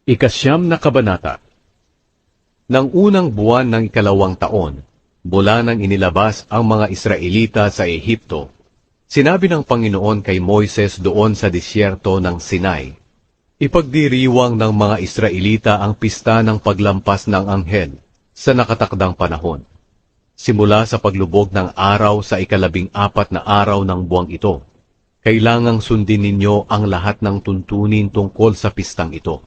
Ikasyam na kabanata. Nang unang buwan ng ikalawang taon, mula nang inilabas ang mga Israelita sa Ehipto, sinabi ng Panginoon kay Moises doon sa disyerto ng Sinai, ipagdiriwang ng mga Israelita ang pista ng paglampas ng anghel sa nakatakdang panahon. Simula sa paglubog ng araw sa 14 na araw ng buwang ito, kailangang sundin ninyo ang lahat ng tuntunin tungkol sa pistang ito.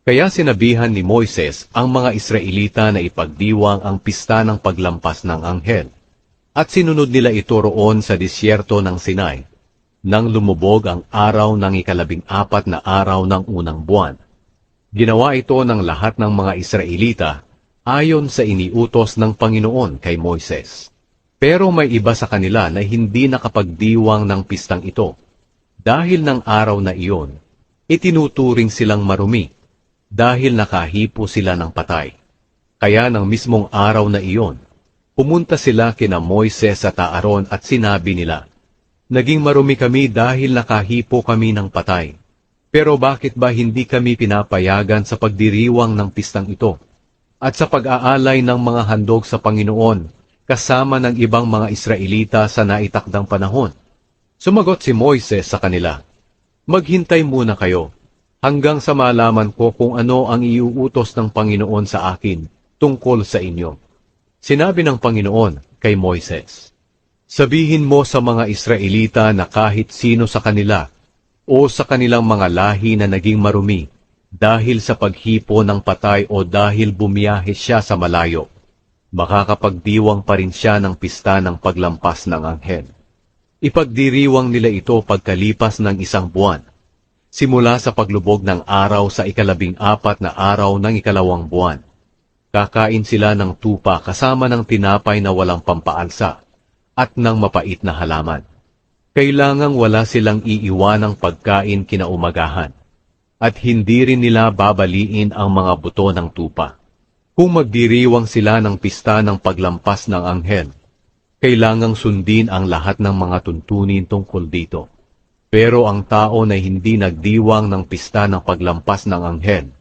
Kaya sinabihan ni Moises ang mga Israelita na ipagdiwang ang pista ng paglampas ng anghel. At sinunod nila ito roon sa disyerto ng Sinai, nang lumubog ang araw ng 14 na araw ng unang buwan. Ginawa ito ng lahat ng mga Israelita ayon sa iniutos ng Panginoon kay Moises. Pero may iba sa kanila na hindi nakapagdiwang ng pistang ito. Dahil ng araw na iyon, itinuturing silang marumi, dahil nakahipo sila ng patay. Kaya ng mismong araw na iyon, pumunta sila kina Moises at Aaron at sinabi nila, naging marumi kami dahil nakahipo kami ng patay. Pero bakit ba hindi kami pinapayagan sa pagdiriwang ng pistang ito? At sa pag-aalay ng mga handog sa Panginoon, kasama ng ibang mga Israelita sa naitakdang panahon? Sumagot si Moises sa kanila, maghintay muna kayo, hanggang sa malaman ko kung ano ang iuutos ng Panginoon sa akin tungkol sa inyo. Sinabi ng Panginoon kay Moises, sabihin mo sa mga Israelita na kahit sino sa kanila o sa kanilang mga lahi na naging marumi dahil sa paghipo ng patay o dahil bumiyahe siya sa malayo, makakapagdiwang pa rin siya ng pista ng paglampas ng anghel. Ipagdiriwang nila ito pagkalipas ng 1 buwan, simula sa paglubog ng araw sa 14 na araw ng 2 buwan. Kakain sila ng tupa kasama ng tinapay na walang pampaalsa at ng mapait na halaman. Kailangang wala silang iiwanang pagkain kinaumagahan at hindi rin nila babaliin ang mga buto ng tupa. Kung magdiriwang sila ng pista ng paglampas ng anghel, kailangang sundin ang lahat ng mga tuntunin tungkol dito. Pero ang tao na hindi nagdiwang ng pista ng paglampas ng anghel,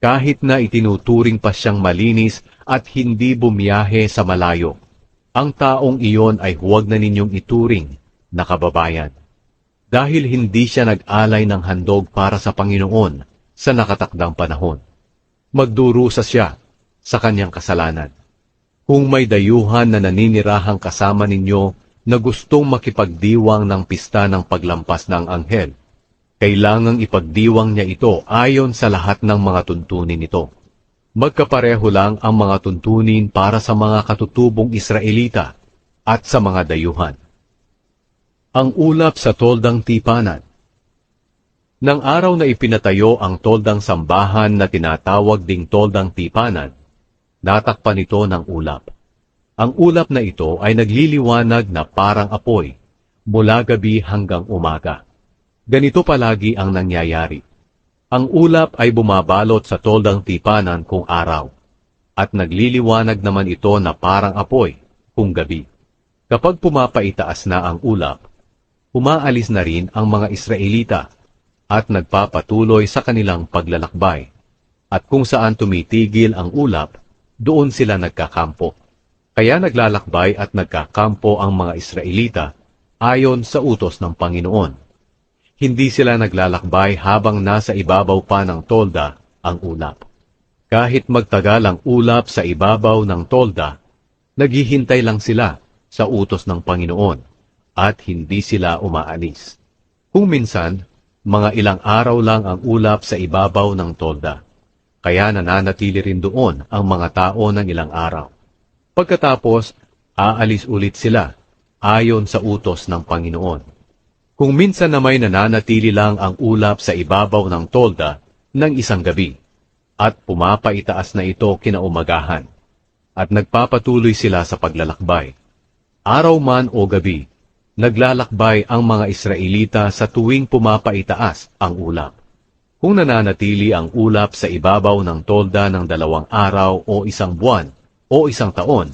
kahit na itinuturing pa siyang malinis at hindi bumiyahe sa malayo, ang taong iyon ay huwag na ninyong ituring na kababayan. Dahil hindi siya nag-alay ng handog para sa Panginoon sa nakatakdang panahon. Magdurusa siya sa kanyang kasalanan. Kung may dayuhan na naninirahang kasama ninyo na gustong makipagdiwang ng pista ng paglampas ng anghel, kailangang ipagdiwang niya ito ayon sa lahat ng mga tuntunin nito. Magkapareho lang ang mga tuntunin para sa mga katutubong Israelita at sa mga dayuhan. Ang ulap sa toldang tipanan. Nang araw na ipinatayo ang toldang sambahan na tinatawag ding toldang tipanan, natakpan ito ng ulap. Ang ulap na ito ay nagliliwanag na parang apoy, mula gabi hanggang umaga. Ganito palagi ang nangyayari. Ang ulap ay bumabalot sa toldang tipanan kung araw, at nagliliwanag naman ito na parang apoy kung gabi. Kapag pumapaitaas na ang ulap, umaalis na rin ang mga Israelita at nagpapatuloy sa kanilang paglalakbay. At kung saan tumitigil ang ulap, doon sila nagkakampo. Kaya naglalakbay at nagkakampo ang mga Israelita ayon sa utos ng Panginoon. Hindi sila naglalakbay habang nasa ibabaw pa ng tolda ang ulap. Kahit magtagal ang ulap sa ibabaw ng tolda, naghihintay lang sila sa utos ng Panginoon at hindi sila umaalis. Kung minsan, mga ilang araw lang ang ulap sa ibabaw ng tolda, kaya nananatili rin doon ang mga tao ng ilang araw. Pagkatapos, aalis ulit sila ayon sa utos ng Panginoon. Kung minsan na may nananatili lang ang ulap sa ibabaw ng tolda ng 1 gabi, at pumapaitaas na ito kinaumagahan, at nagpapatuloy sila sa paglalakbay. Araw man o gabi, naglalakbay ang mga Israelita sa tuwing pumapaitaas ang ulap. Kung nananatili ang ulap sa ibabaw ng tolda ng 2 araw o 1 buwan, o 1 taon,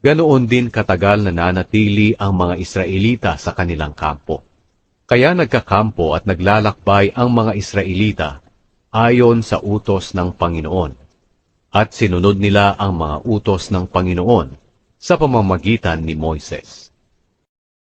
ganoon din katagal nananatili ang mga Israelita sa kanilang kampo. Kaya nagkakampo at naglalakbay ang mga Israelita ayon sa utos ng Panginoon. At sinunod nila ang mga utos ng Panginoon sa pamamagitan ni Moises.